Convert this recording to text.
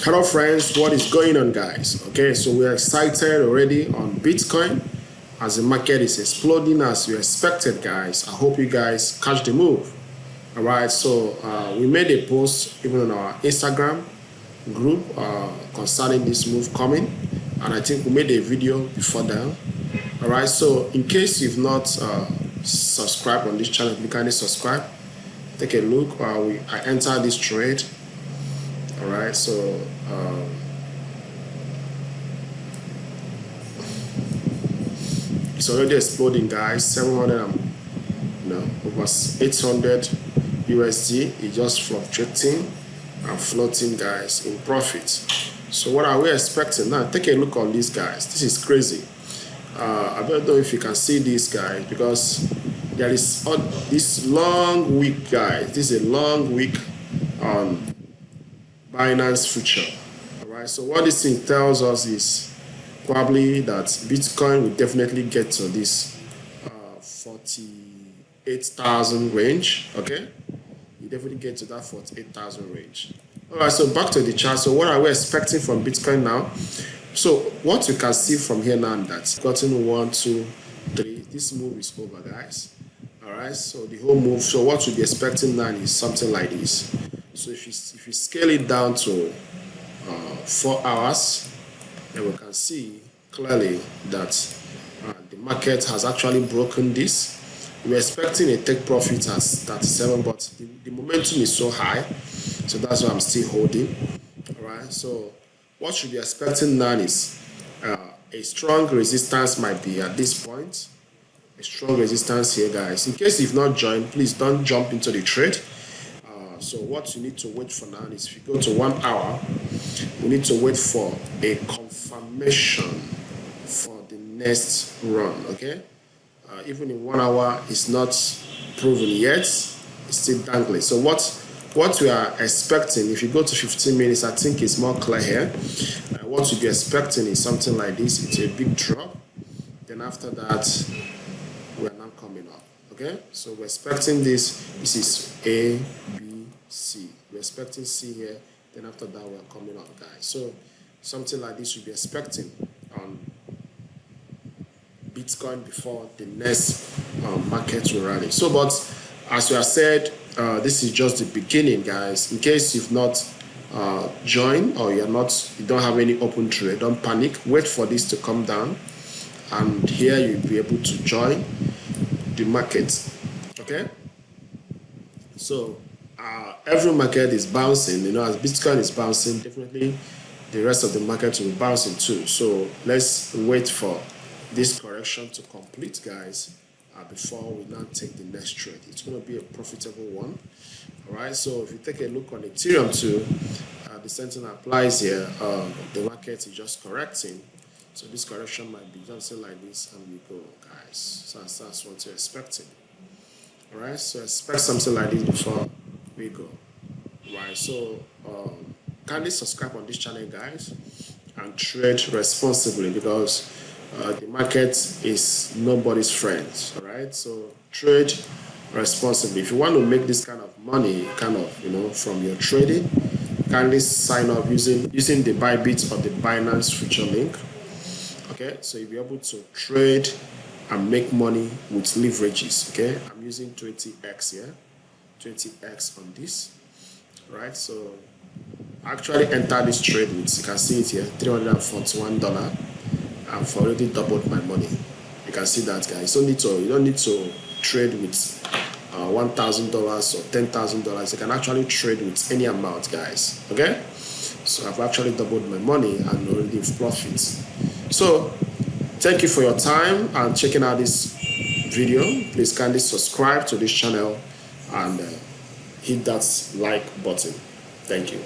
Hello friends, what is going on guys? Okay, so we are excited already on Bitcoin as the market is exploding as you expected guys. I hope you guys catch the move. Alright, so we made a post even on our Instagram group concerning this move coming, and I think we made a video before that. Alright, so in case you've not subscribed on this channel, you can subscribe. Take a look. I entered this trade. All right, so it's already exploding, guys. 700, over 800 USD. It's just fluctuating and floating, guys, in profit. So what are we expecting now? Take a look on these guys. This is crazy. I don't know if you can see these guys because there is this long week, guys. This is a long week on Binance future. All right, so what this thing tells us is probably that Bitcoin will definitely get to this 48,000 range. Okay, you definitely get to that 48,000 range. All right, so back to the chart. So what are we expecting from Bitcoin now? So what you can see from here now, that's gotten 1, 2, 3. This move is over, guys. All right, so the whole move. So what we'll be expecting now is something like this. So if you scale it down to 4 hours, then we can see clearly that the market has actually broken this. We're expecting a take profit as 37, but the momentum is so high, so that's why I'm still holding. All right, so what should be expecting now is a strong resistance might be at this point. A strong resistance here, guys. In case you've not joined, please don't jump into the trade. So what you need to wait for now is, if you go to 1 hour, we need to wait for a confirmation for the next run. Okay, even in 1 hour, it's not proven yet. It's still dangling. So what we are expecting, if you go to 15 minutes, I think it's more clear here. What you'll be expecting is something like this. It's a big drop. Then after that, we are now coming up. Okay, so we're expecting this. This is A, B, C. We're expecting C here, then after that we're coming up, guys. So something like this you'll be expecting on Bitcoin before the next market will rally. So, but as we have said, this is just the beginning, guys. In case you've not joined or you don't have any open trade, don't panic. Wait for this to come down, and here you'll be able to join the market. Okay, so every market is bouncing, as Bitcoin is bouncing, definitely the rest of the market will be bouncing too. So let's wait for this correction to complete, guys, before we now take the next trade. It's going to be a profitable one. All right, so if you take a look on Ethereum too, the same thing applies here. The market is just correcting, so this correction might be something like this, and we go, guys. So that's what you're expecting. All right, so expect something like this before we go. Right, so kindly subscribe on this channel, guys, and trade responsibly, because the market is nobody's friend. All right, so trade responsibly. If you want to make this kind of money, from your trading, kindly sign up using the Bybit or the Binance future link. Okay, so you'll be able to trade and make money with leverages. Okay, I'm using 20x here. 20x on this, right? So I actually entered this trade with, you can see it here, $341. I've already doubled my money. You can see that, guys. You don't need to trade with $1,000 or $10,000. You can actually trade with any amount, guys. Okay, so I've actually doubled my money and already in profit. So thank you for your time and checking out this video. Please kindly subscribe to this channel and hit that like button. Thank you.